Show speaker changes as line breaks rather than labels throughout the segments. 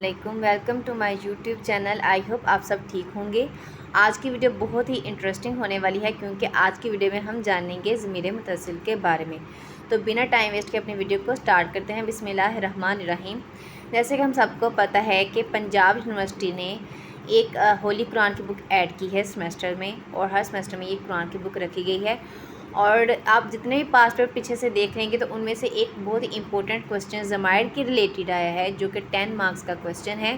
Welcome to my YouTube channel. I hope आप सब ठीक होंगे। आज की वीडियो बहुत ही इंटरेस्टिंग होने वाली है क्योंकि आज की वीडियो में हम जानेंगे ज़मीर मुतसिल के बारे में। तो बिना टाइम वेस्ट के अपनी वीडियो को स्टार्ट करते हैं। बिस्मिल्लाहिर्रहमानिर्रहीम। जैसे कि हम सबको पता है कि पंजाब यूनिवर्सिटी ने एक होली कुरान की बुक ऐड की है सेमेस्टर में, और हर सेमेस्टर में ये कुरान की बुक रखी गई है। और आप जितने भी पास्ट पेपर पीछे से देख लेंगे तो उनमें से एक बहुत ही इंपॉर्टेंट क्वेश्चन ज़माइर के रिलेटेड आया है, जो कि 10 मार्क्स का क्वेश्चन है।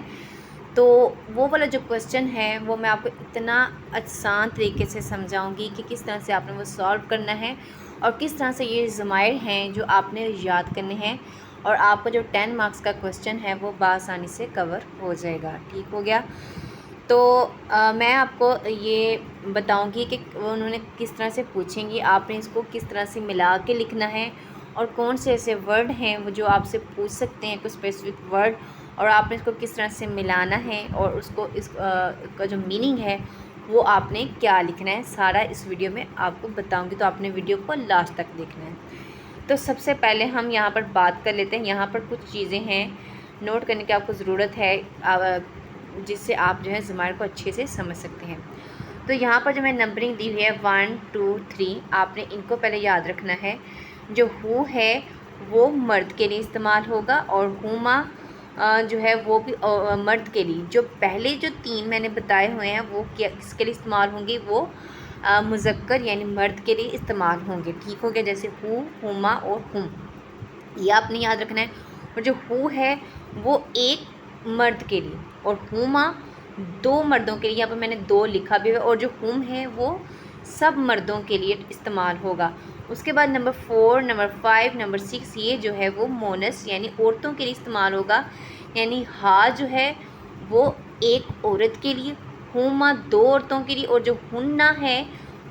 तो वो वाला जो क्वेश्चन है वो मैं आपको इतना आसान तरीके से समझाऊंगी कि किस तरह से आपने वो सॉल्व करना है और किस तरह से ये ज़माइर हैं जो आपने याद करने हैं, और आपका जो 10 मार्क्स का क्वेश्चन है वो बआसानी से कवर हो जाएगा। ठीक हो गया। तो मैं आपको ये बताऊंगी कि उन्होंने किस तरह से पूछेंगी, आपने इसको किस तरह से मिला के लिखना है, और कौन से ऐसे वर्ड हैं वो जो आपसे पूछ सकते हैं कुछ स्पेसिफिक वर्ड, और आपने इसको किस तरह से मिलाना है, और उसको का जो मीनिंग है वो आपने क्या लिखना है, सारा इस वीडियो में आपको बताऊंगी। तो आपने वीडियो को लास्ट तक देखना है। तो सबसे पहले हम यहाँ पर बात कर लेते हैं। यहाँ पर कुछ चीज़ें हैं नोट करने की आपको ज़रूरत है, जिससे आप जो है ज़माइर को अच्छे से समझ सकते हैं। तो यहाँ पर जो मैं नंबरिंग दी हुई है 1 2 3, आपने इनको पहले याद रखना है। जो हु है वो मर्द के लिए इस्तेमाल होगा, और हुमा जो है वो भी मर्द के लिए। जो पहले जो 3 मैंने बताए हुए हैं वो किसके लिए इस्तेमाल होंगे, वो मुज़क्कर यानी मर्द के लिए इस्तेमाल होंगे। ठीक हो गया। जैसे हु, हुमा और हुम, ये आपने याद रखना है। और जो हु है वो एक मर्द के लिए, और हुमा 2 मर्दों के लिए। यहाँ पर मैंने 2 लिखा भी है। और जो हुम है वो सब मर्दों के लिए इस्तेमाल होगा। उसके बाद नंबर 4, नंबर 5, नंबर 6, ये जो है वो मोनस यानी औरतों के लिए इस्तेमाल होगा। यानी हा जो है वो एक औरत के लिए, हुमा 2 औरतों के लिए, और जो हुन्ना है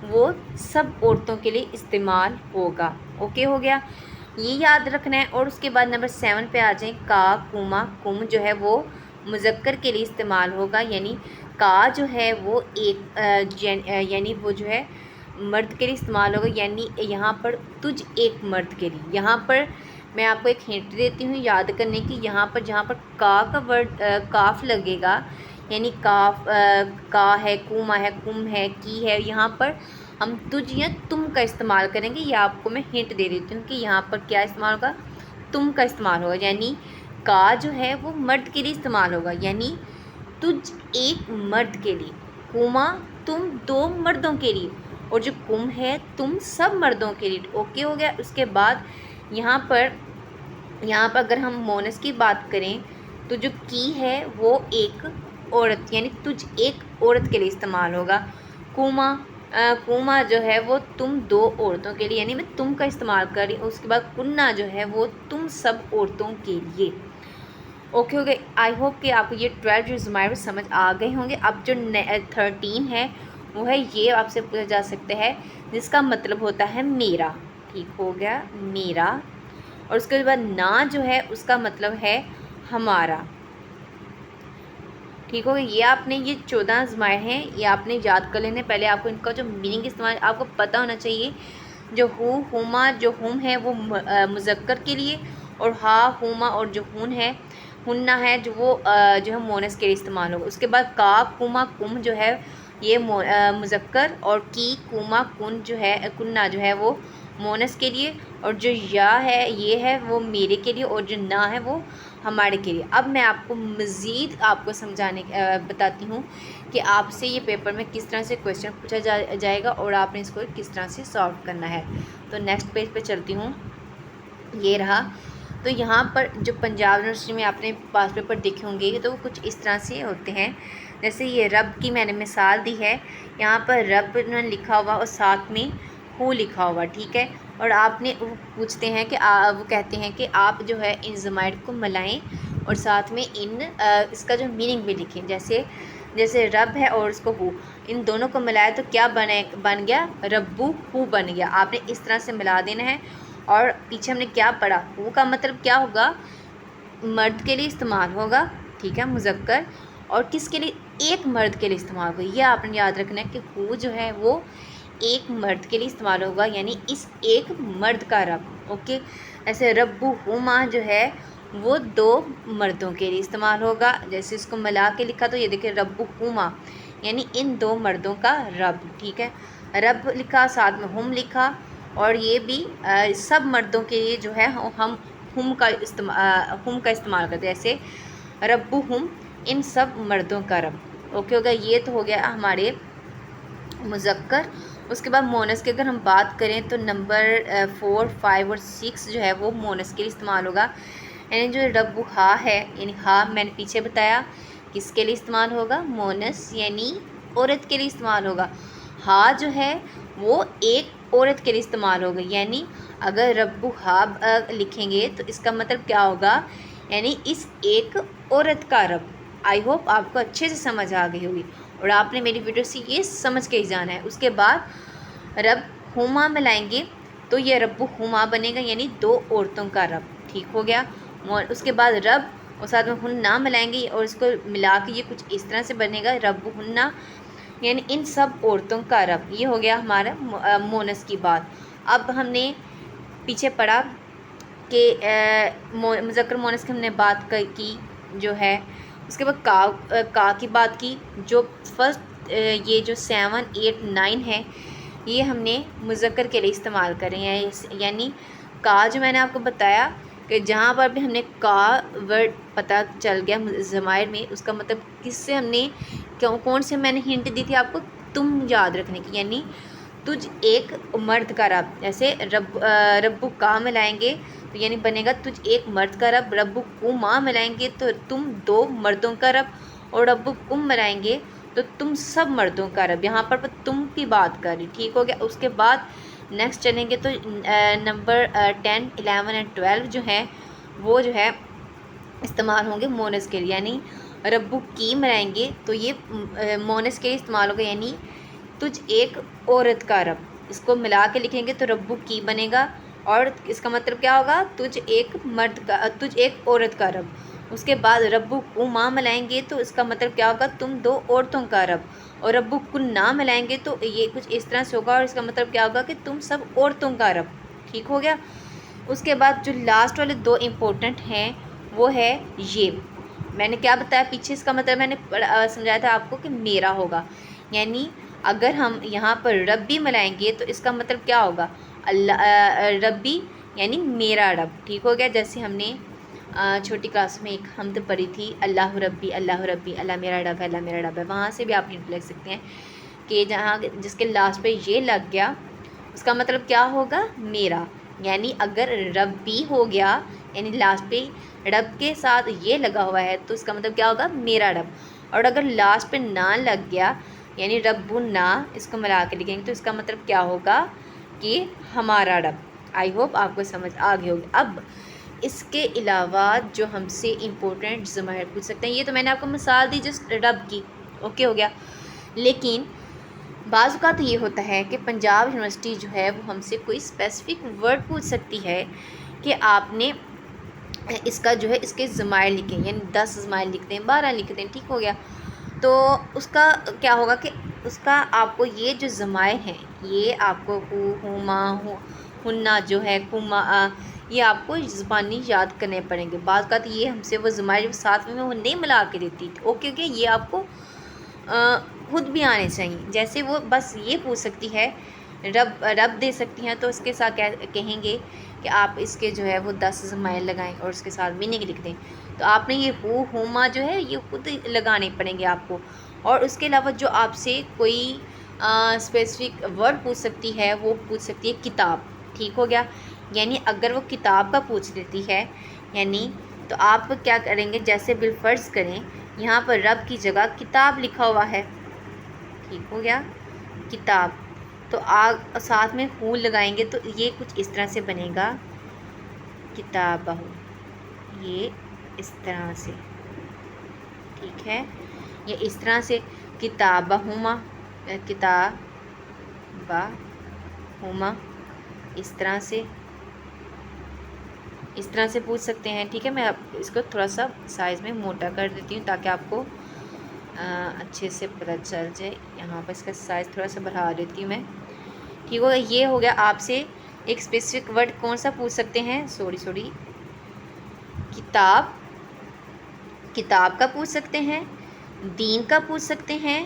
वो सब औरतों के लिए इस्तेमाल होगा। ओके हो गया, ये याद रखना है। और उसके बाद नंबर 7 पे आ जाएं। का, कुमा, कुम जो है वो मुज़क्कर के लिए इस्तेमाल होगा। यानी का जो है वो एक यानी वो जो है मर्द के लिए इस्तेमाल होगा। यानी यहाँ पर तुझ एक मर्द के लिए। यहाँ पर मैं आपको एक हिंट देती हूँ याद करने की। यहाँ पर जहाँ पर का वर्ड काफ लगेगा, यानी काफ का है, कुमा है, कुम है, की है, यहाँ पर हम तुझ या तुम का इस्तेमाल करेंगे। या आपको मैं हिंट दे देती हूँ कि यहाँ पर क्या इस्तेमाल होगा, तुम का इस्तेमाल होगा। यानी का जो है वो मर्द के लिए इस्तेमाल होगा, यानी तुझ एक मर्द के लिए, कुमा तुम 2 मर्दों के लिए, और जो कुम है तुम सब मर्दों के लिए। ओके हो गया। उसके बाद यहाँ पर अगर हम मोनस की बात करें तो जो की है वो एक औरत, यानी तुझ एक औरत के लिए इस्तेमाल होगा। कुमा कुमा जो है वो तुम 2 औरतों के लिए, यानी मैं तुम का इस्तेमाल कर रही हूँ। उसके बाद कुन्ना जो है वो तुम सब औरतों के लिए। ओके हो गए। आई होप कि आपको ये 12 जो ज़माइर समझ आ गए होंगे। अब जो 13 है वो है, ये आपसे पूछा जा सकता है, जिसका मतलब होता है मेरा। ठीक हो गया, मेरा। और उसके बाद ना जो है उसका मतलब है हमारा। ठीक हो गया। ये आपने ये 14 ज़माइर हैं, ये आपने याद कर लेने। पहले आपको इनका जो मीनिंग इस्तेमाल आपको पता होना चाहिए। जो हु, हुमा, जो हुम है वो मुज़क्कर के लिए, और हा, हुमा और जो हुन है, हुन्ना है, जो वो जो है मोनस के लिए इस्तेमाल होगा। उसके बाद का, कुमा, कुम जो है ये मुज़क्कर, और की, कुमा, कुन जो है, कुन्ना जो है वो मोनस के लिए, और जो या है ये है वो मेरे के लिए, और जो ना है वो हमारे के लिए। अब मैं आपको मज़ीद आपको समझाने बताती हूँ कि आपसे ये पेपर में किस तरह से क्वेश्चन पूछा जाएगा, और आपने इसको किस तरह से सॉल्व करना है। तो नेक्स्ट पेज पे चलती हूँ। ये रहा। तो यहाँ पर जो पंजाब यूनिवर्सिटी में आपने पास पेपर देखे होंगे तो वो कुछ इस तरह से होते हैं। जैसे ये रब की मैंने मिसाल दी है। यहाँ पर रब ने लिखा हुआ और साथ में हु लिखा हुआ। ठीक है। और आपने वो पूछते हैं कि वो कहते हैं कि आप जो है इन ज़माइर को मिलाएं और साथ में इसका जो मीनिंग भी लिखें। जैसे रब है और उसको हु, इन दोनों को मिलाया तो क्या बन गया, रब्बू हु बन गया। आपने इस तरह से मिला देना है। और पीछे हमने क्या पढ़ा, हु का मतलब क्या होगा, मर्द के लिए इस्तेमाल होगा। ठीक है, मुज़क्कर। और किसके लिए, एक मर्द के लिए इस्तेमाल होगा। ये आपने याद रखना है कि हु जो है वो एक मर्द के लिए इस्तेमाल होगा, यानी इस एक मर्द का रब। ओके। ऐसे रब्बू हुमा जो है वो दो मर्दों के लिए इस्तेमाल होगा। जैसे इसको मिला के लिखा तो ये देखिए रब्बुहुमा, यानी इन दो मर्दों का रब। ठीक है, रब लिखा, साथ में हुम लिखा, और ये भी सब मर्दों के लिए जो है हम हुम का इस्तेमाल करते हैं। जैसे रब्बुहुम, इन सब मर्दों का रब। ओके हो गया, ये तो हो गया हमारे मुज़क्कर। उसके बाद मोनस की अगर हम बात करें तो नंबर 4, 5 और 6 जो है वो मोनस के लिए इस्तेमाल होगा। यानी जो रब्बु हा है, यानी हा मैंने पीछे बताया किसके लिए इस्तेमाल होगा, मोनस यानी औरत के लिए इस्तेमाल होगा। हा जो है वो एक औरत के लिए इस्तेमाल होगा। यानी अगर रब्बु हा लिखेंगे तो इसका मतलब क्या होगा, यानी इस एक औरत का रब। आई होप आपको अच्छे से समझ आ गई होगी और आपने मेरी वीडियो से ये समझ के ही जाना है। उसके बाद रब हुमा मिलाएंगे तो ये रब्बु हुमा बनेगा, यानी दो औरतों का रब। ठीक हो गया। उसके बाद रब और साथ में हुन्ना मिलाएंगे और इसको मिला के ये कुछ इस तरह से बनेगा, रब्बु हुन्ना, यानी इन सब औरतों का रब। ये हो गया हमारा मोनस की बात। अब हमने पीछे पढ़ा कि मुज़क्कर मोनस की हमने बात की जो है। उसके बाद का की बात की। जो फर्स्ट ये जो 7, 8, 9 है ये हमने मुज़क्कर के लिए इस्तेमाल करें हैं। यानी का जो मैंने आपको बताया कि जहाँ पर भी हमने का वर्ड पता चल गया ज़माइर में, उसका मतलब किससे हमने कौन से मैंने हिंट दी थी आपको, तुम याद रखने की। यानी तुझ एक मर्द का रब। जैसे रब्बु का मिलाएंगे तो यानी बनेगा तुझ एक मर्द का रब। रब्बु कुमा मिलाएंगे तो तुम दो मर्दों का रब, और रब्बु कुम मिलाएंगे तो तुम सब मर्दों का रब। यहाँ पर तुम की बात करी। ठीक हो गया। उसके बाद नेक्स्ट चलेंगे तो नंबर 10, 11 एंड 12 जो है वो जो है इस्तेमाल होंगे मोनस के लिए। यानी रब्बु की मिलाएंगे तो ये मोनस के लिए इस्तेमाल होगा, यानी तुझ एक औरत का रब। इसको मिला के लिखेंगे तो रब्बु की बनेगा, और इसका मतलब क्या होगा, तुझ एक औरत का रब। उसके बाद रब्बु कुमा मिलाएंगे तो इसका मतलब क्या होगा, तुम दो औरतों का रब। और रब्बु कुन्ना मिलाएंगे तो ये कुछ इस तरह से होगा, और इसका मतलब क्या होगा कि तुम सब औरतों का रब। ठीक हो गया। उसके बाद जो लास्ट वाले दो इम्पोर्टेंट हैं वो है ये। मैंने क्या बताया पीछे, इसका मतलब मैंने समझाया था आपको कि मेरा होगा। यानी अगर हम यहाँ पर रब्बी मिलाएंगे तो इसका मतलब क्या होगा, अल्लाह रब्बी यानी मेरा रब। ठीक हो गया। जैसे हमने छोटी क्लास में एक हमद पढ़ी थी, अल्लाह रब्बी अल्लाह रब्बी, अल्लाह मेरा रब है, अल्लाह मेरा रब है। वहाँ से भी आप हिंट लिख सकते हैं कि जहाँ जिसके लास्ट पे ये लग गया उसका मतलब क्या होगा, मेरा। यानी अगर रब्बी हो गया यानी लास्ट पे रब के साथ ये लगा हुआ है तो इसका मतलब क्या होगा, मेरा रब। और अगर लास्ट पे ना लग गया यानी रब्बुन ना, इसको मिला के लिखेंगे तो इसका मतलब क्या होगा कि हमारा रब। आई होप आपको समझ आ गई होगी। अब इसके अलावा जो हमसे इम्पोर्टेंट ज़माइर पूछ सकते हैं, ये तो मैंने आपको मिसाल दी जस्ट रब की। ओके हो गया। लेकिन बाज़ औक़ात ये होता है कि पंजाब यूनिवर्सिटी जो है वो हमसे कोई स्पेसिफ़िक वर्ड पूछ सकती है कि आपने इसका जो है इसके ज़माइर लिखें, यानी 10 ज़माइर लिखते हैं, 12 लिखते हैं। ठीक हो गया। तो उसका क्या होगा कि उसका आपको ये जो ज़माइर हैं ये आपको हुमा हुन्ना जो है कुमा ये आपको ज़बानी याद करने पड़ेंगे। बात का तो ये हमसे वो ज़माइर जो साथ में वो नहीं मिला के देती। ओके ओके, ये आपको खुद भी आने चाहिए। जैसे वो बस ये पूछ सकती है, रब दे सकती हैं तो उसके साथ कहेंगे कि आप इसके जो है वो 10 ज़माइर लगाएं और उसके साथ मीनिंग लिख दें। तो आपने ये हुमा जो है ये खुद लगाने पड़ेंगे आपको। और उसके अलावा जो आपसे कोई स्पेसिफिक वर्ड पूछ सकती है वो पूछ सकती है किताब। ठीक हो गया। यानी अगर वो किताब का पूछ लेती है यानी तो आप क्या करेंगे, जैसे बिलफर्ज करें यहाँ पर रब की जगह किताब लिखा हुआ है। ठीक हो गया, किताब। तो साथ में हूँ लगाएंगे तो ये कुछ इस तरह से बनेगा, किताबहू, ये इस तरह से। ठीक है, ये इस तरह से किताबहुमा, किताबहुमा इस तरह से पूछ सकते हैं। ठीक है, मैं इसको थोड़ा सा साइज़ में मोटा कर देती हूँ ताकि आपको अच्छे से पता चल जाए। यहाँ पर इसका साइज़ थोड़ा सा बढ़ा देती हूँ मैं। ठीक होगा। ये हो गया। आपसे एक स्पेसिफिक वर्ड कौन सा पूछ सकते हैं, किताब, किताब का पूछ सकते हैं, दीन का पूछ सकते हैं,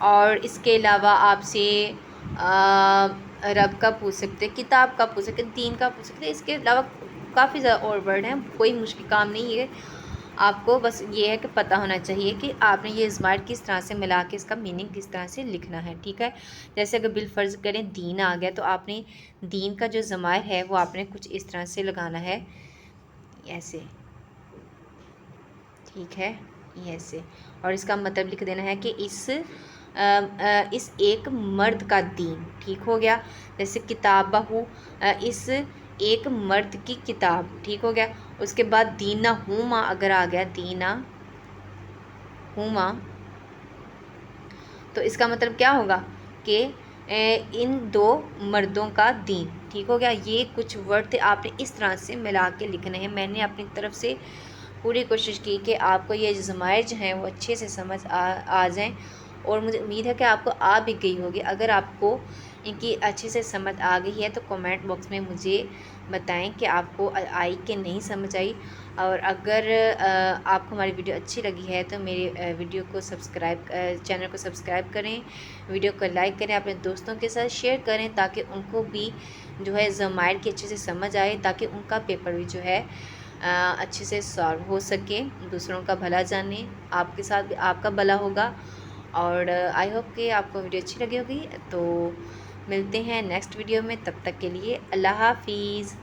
और इसके अलावा आपसे रब का पूछ सकते हैं, किताब का पूछ सकते हैं, दीन का पूछ सकते हैं। इसके अलावा काफ़ी ज़्यादा और वर्ड हैं, कोई मुश्किल काम नहीं है। आपको बस ये है कि पता होना चाहिए कि आपने ये ज़माइर किस तरह से मिला के इसका मीनिंग किस तरह से लिखना है, ठीक है। जैसे अगर बिलफ़र्ज़ करें दीन आ गया, तो आपने दीन का जो ज़माइर है वो आपने कुछ इस तरह से लगाना है, ऐसे, ठीक है, ये ऐसे। और इसका मतलब लिख देना है कि इस एक मर्द का दीन, ठीक हो गया। जैसे किताबहू, इस एक मर्द की किताब, ठीक हो गया। उसके बाद दीना हुमा अगर आ गया, दीना हुमा, तो इसका मतलब क्या होगा कि इन दो मर्दों का दीन, ठीक हो गया। ये कुछ वर्ड थे, आपने इस तरह से मिला के लिखने हैं। मैंने अपनी तरफ से पूरी कोशिश की कि आपको ये ज़माइर जो हैं वो अच्छे से समझ आ जाएं, और मुझे उम्मीद है कि आपको आ भी गई होगी। अगर आपको इनकी अच्छे से समझ आ गई है तो कमेंट बॉक्स में मुझे बताएं कि आपको आई कि नहीं समझ आई। और अगर आपको हमारी वीडियो अच्छी लगी है तो मेरे वीडियो को चैनल को सब्सक्राइब करें, वीडियो को लाइक करें, अपने दोस्तों के साथ शेयर करें, ताकि उनको भी जो है ज़माइर की अच्छे से समझ आए, ताकि उनका पेपर भी जो है अच्छे से सॉल्व हो सके, दूसरों का भला जाने, आपके साथ भी आपका भला होगा। और आई होप कि आपको वीडियो अच्छी लगी होगी। तो मिलते हैं नेक्स्ट वीडियो में, तब तक के लिए अल्लाह हाफिज़।